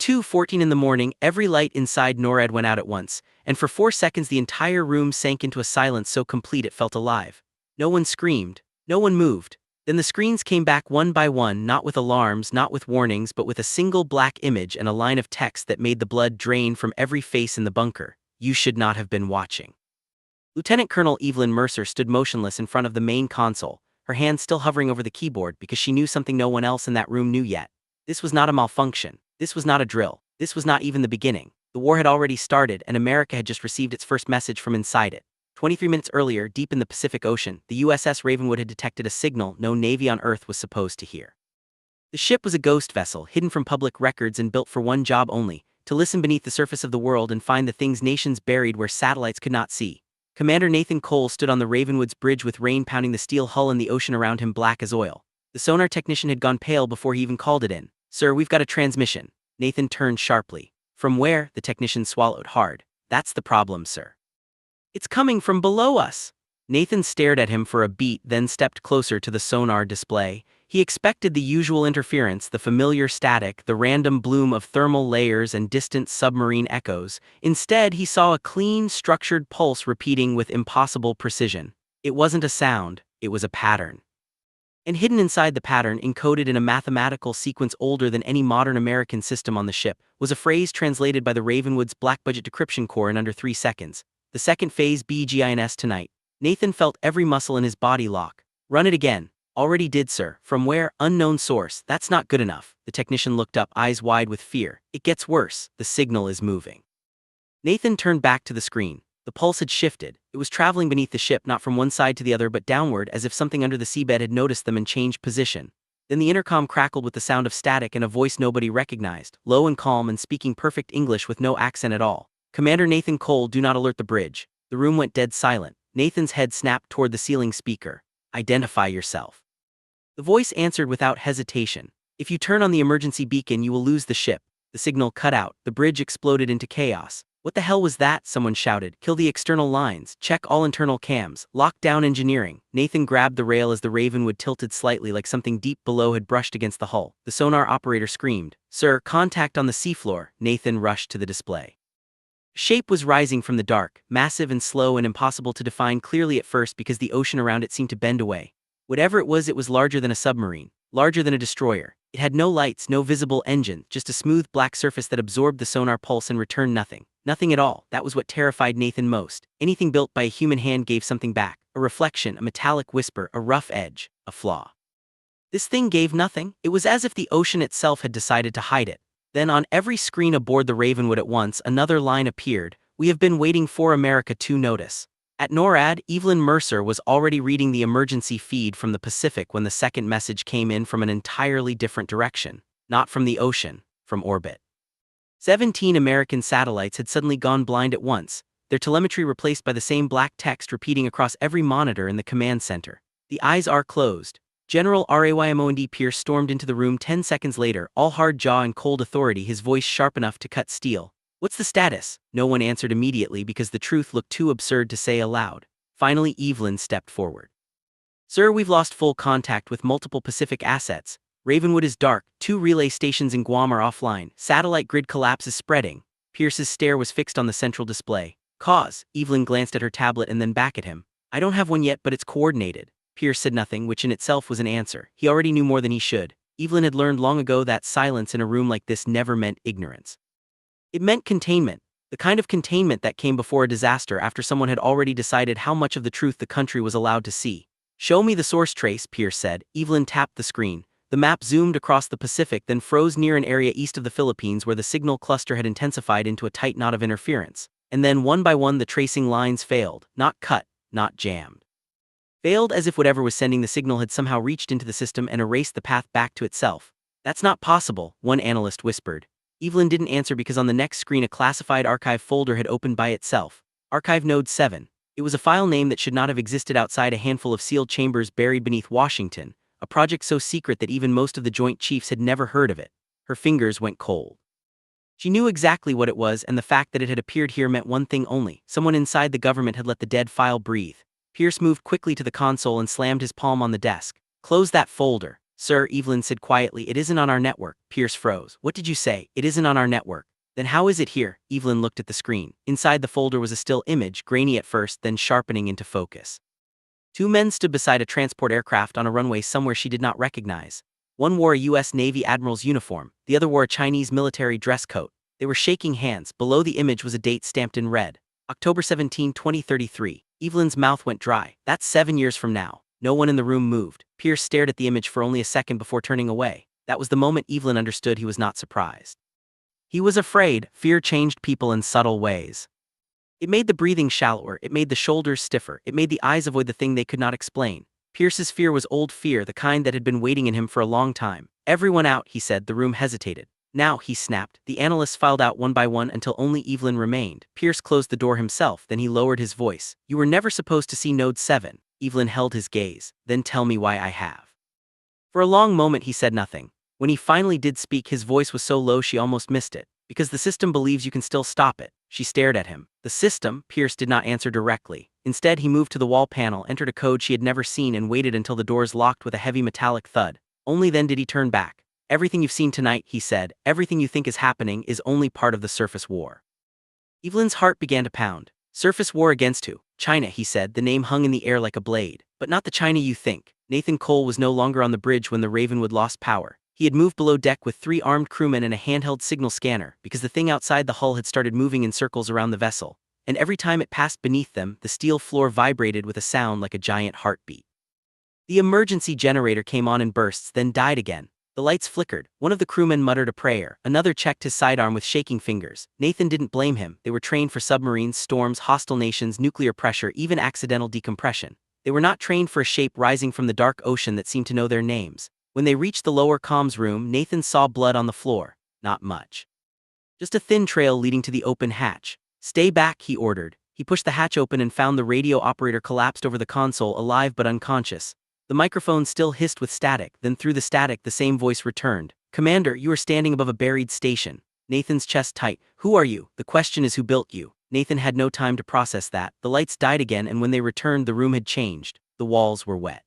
2:14 in the morning, every light inside NORAD went out at once, and for 4 seconds the entire room sank into a silence so complete it felt alive. No one screamed. No one moved. Then the screens came back one by one, not with alarms, not with warnings, but with a single black image and a line of text that made the blood drain from every face in the bunker. You should not have been watching. Lieutenant Colonel Evelyn Mercer stood motionless in front of the main console, her hand still hovering over the keyboard because she knew something no one else in that room knew yet. This was not a malfunction. This was not a drill. This was not even the beginning. The war had already started and America had just received its first message from inside it. 23 minutes earlier, deep in the Pacific Ocean, the USS Ravenwood had detected a signal no Navy on Earth was supposed to hear. The ship was a ghost vessel, hidden from public records and built for one job only, to listen beneath the surface of the world and find the things nations buried where satellites could not see. Commander Nathan Cole stood on the Ravenwood's bridge with rain pounding the steel hull and the ocean around him black as oil. The sonar technician had gone pale before he even called it in. "Sir, we've got a transmission." Nathan turned sharply. "From where?" The technician swallowed hard. "That's the problem, sir." "It's coming from below us." Nathan stared at him for a beat, then stepped closer to the sonar display. He expected the usual interference, the familiar static, the random bloom of thermal layers and distant submarine echoes. Instead, he saw a clean, structured pulse repeating with impossible precision. It wasn't a sound, it was a pattern. And hidden inside the pattern, encoded in a mathematical sequence older than any modern American system on the ship, was a phrase translated by the Ravenwood's black-budget decryption core in under 3 seconds. "The second phase BGINS tonight." Nathan felt every muscle in his body lock. "Run it again." "Already did, sir." "From where?" "Unknown source." "That's not good enough." The technician looked up, eyes wide with fear. "It gets worse. The signal is moving." Nathan turned back to the screen. The pulse had shifted. It was traveling beneath the ship, not from one side to the other but downward, as if something under the seabed had noticed them and changed position. Then the intercom crackled with the sound of static and a voice nobody recognized, low and calm and speaking perfect English with no accent at all. "Commander Nathan Cole, do not alert the bridge." The room went dead silent. Nathan's head snapped toward the ceiling speaker. "Identify yourself." The voice answered without hesitation. "If you turn on the emergency beacon, you will lose the ship." The signal cut out. The bridge exploded into chaos. "What the hell was that?" someone shouted. "Kill the external lines. Check all internal cams. Lock down engineering." Nathan grabbed the rail as the Ravenwood tilted slightly like something deep below had brushed against the hull. The sonar operator screamed. "Sir, contact on the seafloor." Nathan rushed to the display. Shape was rising from the dark, massive and slow and impossible to define clearly at first because the ocean around it seemed to bend away. Whatever it was larger than a submarine, larger than a destroyer. It had no lights, no visible engine, just a smooth black surface that absorbed the sonar pulse and returned nothing. Nothing at all. That was what terrified Nathan most. Anything built by a human hand gave something back. A reflection, a metallic whisper, a rough edge, a flaw. This thing gave nothing. It was as if the ocean itself had decided to hide it. Then on every screen aboard the Ravenwood at once, another line appeared. "We have been waiting for America to notice." At NORAD, Evelyn Mercer was already reading the emergency feed from the Pacific when the second message came in from an entirely different direction. Not from the ocean, from orbit. 17 American satellites had suddenly gone blind at once, their telemetry replaced by the same black text repeating across every monitor in the command center. The eyes are closed. General Raymond Pierce stormed into the room 10 seconds later, all hard jaw and cold authority, his voice sharp enough to cut steel. "What's the status?" No one answered immediately because the truth looked too absurd to say aloud. Finally, Evelyn stepped forward. "Sir, we've lost full contact with multiple Pacific assets. Ravenwood is dark, 2 relay stations in Guam are offline, satellite grid collapse is spreading." Pierce's stare was fixed on the central display. "Cause?" Evelyn glanced at her tablet and then back at him. "I don't have one yet, but it's coordinated." Pierce said nothing, which in itself was an answer. He already knew more than he should. Evelyn had learned long ago that silence in a room like this never meant ignorance. It meant containment, the kind of containment that came before a disaster after someone had already decided how much of the truth the country was allowed to see. "Show me the source trace," Pierce said. Evelyn tapped the screen. The map zoomed across the Pacific, then froze near an area east of the Philippines where the signal cluster had intensified into a tight knot of interference. And then one by one the tracing lines failed, not cut, not jammed. Failed as if whatever was sending the signal had somehow reached into the system and erased the path back to itself. "That's not possible," one analyst whispered. Evelyn didn't answer because on the next screen a classified archive folder had opened by itself. Archive Node 7. It was a file name that should not have existed outside a handful of sealed chambers buried beneath Washington, a project so secret that even most of the Joint Chiefs had never heard of it. Her fingers went cold. She knew exactly what it was, and the fact that it had appeared here meant one thing only. Someone inside the government had let the dead file breathe. Pierce moved quickly to the console and slammed his palm on the desk. "Close that folder." Sir, Evelyn said quietly, it isn't on our network. Pierce froze. What did you say? It isn't on our network. Then how is it here? Evelyn looked at the screen. Inside the folder was a still image, grainy at first, then sharpening into focus. Two men stood beside a transport aircraft on a runway somewhere she did not recognize. One wore a U.S. Navy admiral's uniform, the other wore a Chinese military dress coat. They were shaking hands. Below the image was a date stamped in red. October 17, 2033. Evelyn's mouth went dry. That's 7 years from now. No one in the room moved. Pierce stared at the image for only a second before turning away. That was the moment Evelyn understood he was not surprised. He was afraid. Fear changed people in subtle ways. It made the breathing shallower, it made the shoulders stiffer, it made the eyes avoid the thing they could not explain. Pierce's fear was old fear, the kind that had been waiting in him for a long time. Everyone out, he said. The room hesitated. Now, he snapped. The analysts filed out one by one until only Evelyn remained. Pierce closed the door himself, then he lowered his voice. You were never supposed to see Node 7. Evelyn held his gaze. Then tell me why I have. For a long moment he said nothing. When he finally did speak, his voice was so low she almost missed it. Because the system believes you can still stop it. She stared at him. The system? Pierce did not answer directly. Instead, he moved to the wall panel, entered a code she had never seen, and waited until the doors locked with a heavy metallic thud. Only then did he turn back. Everything you've seen tonight, he said, everything you think is happening is only part of the surface war. Evelyn's heart began to pound. Surface war against who? China, he said. The name hung in the air like a blade. But not the China you think. Nathan Cole was no longer on the bridge when the Ravenwood lost power. He had moved below deck with 3 armed crewmen and a handheld signal scanner, because the thing outside the hull had started moving in circles around the vessel, and every time it passed beneath them, the steel floor vibrated with a sound like a giant heartbeat. The emergency generator came on in bursts, then died again. The lights flickered. One of the crewmen muttered a prayer, another checked his sidearm with shaking fingers. Nathan didn't blame him. They were trained for submarines, storms, hostile nations, nuclear pressure, even accidental decompression. They were not trained for a shape rising from the dark ocean that seemed to know their names. When they reached the lower comms room, Nathan saw blood on the floor. Not much. Just a thin trail leading to the open hatch. Stay back, he ordered. He pushed the hatch open and found the radio operator collapsed over the console, alive but unconscious. The microphone still hissed with static, then through the static the same voice returned. Commander, you are standing above a buried station. Nathan's chest tight. Who are you? The question is who built you. Nathan had no time to process that. The lights died again, and when they returned the room had changed. The walls were wet.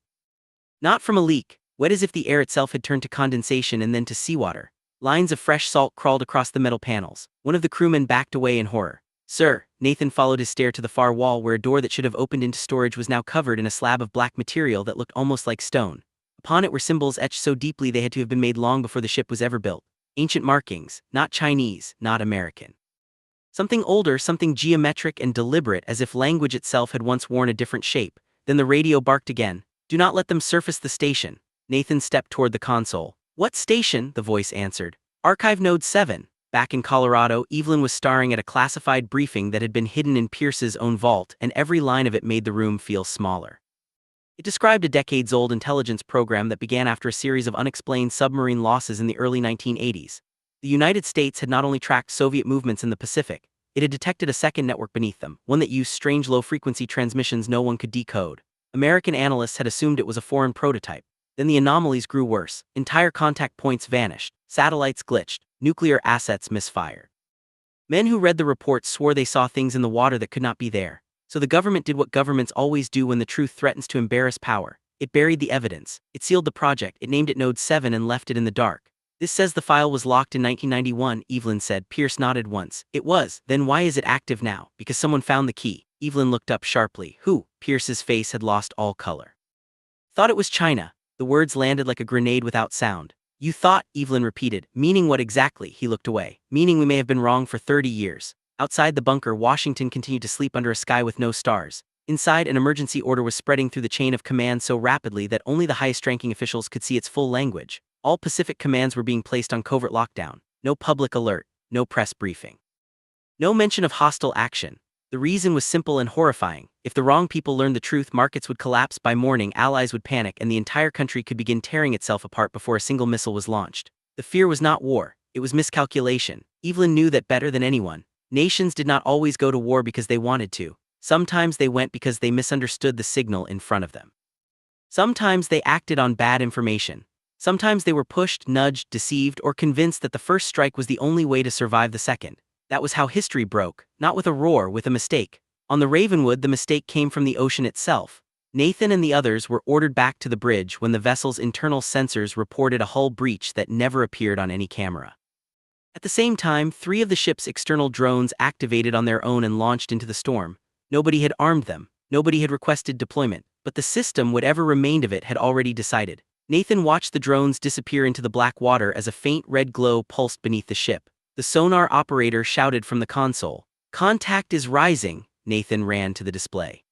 Not from a leak. Wet as if the air itself had turned to condensation and then to seawater. Lines of fresh salt crawled across the metal panels. One of the crewmen backed away in horror. Sir, Nathan followed his stare to the far wall where a door that should have opened into storage was now covered in a slab of black material that looked almost like stone. Upon it were symbols etched so deeply they had to have been made long before the ship was ever built. Ancient markings, not Chinese, not American. Something older, something geometric and deliberate, as if language itself had once worn a different shape. Then the radio barked again. Do not let them surface the station. Nathan stepped toward the console. What station? The voice answered. Archive Node 7. Back in Colorado, Evelyn was staring at a classified briefing that had been hidden in Pierce's own vault, and every line of it made the room feel smaller. It described a decades-old intelligence program that began after a series of unexplained submarine losses in the early 1980s. The United States had not only tracked Soviet movements in the Pacific, it had detected a second network beneath them, one that used strange low-frequency transmissions no one could decode. American analysts had assumed it was a foreign prototype. Then the anomalies grew worse. Entire contact points vanished, satellites glitched, nuclear assets misfired. Men who read the reports swore they saw things in the water that could not be there. So the government did what governments always do when the truth threatens to embarrass power. It buried the evidence. It sealed the project. It named it Node 7 and left it in the dark. This says the file was locked in 1991, Evelyn said. Pierce nodded once. It was. Then why is it active now? Because someone found the key. Evelyn looked up sharply. Who? Pierce's face had lost all color. Thought it was China. The words landed like a grenade without sound. You thought, Evelyn repeated. Meaning what exactly? He looked away. Meaning we may have been wrong for 30 years. Outside the bunker, Washington continued to sleep under a sky with no stars. Inside, an emergency order was spreading through the chain of command so rapidly that only the highest-ranking officials could see its full language. All Pacific commands were being placed on covert lockdown. No public alert. No press briefing. No mention of hostile action. The reason was simple and horrifying. If the wrong people learned the truth, markets would collapse by morning, allies would panic, and the entire country could begin tearing itself apart before a single missile was launched. The fear was not war, it was miscalculation. Evelyn knew that better than anyone. Nations did not always go to war because they wanted to. Sometimes they went because they misunderstood the signal in front of them. Sometimes they acted on bad information. Sometimes they were pushed, nudged, deceived, or convinced that the first strike was the only way to survive the second. That was how history broke, not with a roar, with a mistake. On the Ravenwood, the mistake came from the ocean itself. Nathan and the others were ordered back to the bridge when the vessel's internal sensors reported a hull breach that never appeared on any camera. At the same time, 3 of the ship's external drones activated on their own and launched into the storm. Nobody had armed them, nobody had requested deployment, but the system, whatever remained of it, had already decided. Nathan watched the drones disappear into the black water as a faint red glow pulsed beneath the ship. The sonar operator shouted from the console. "Contact is rising." Nathan ran to the display.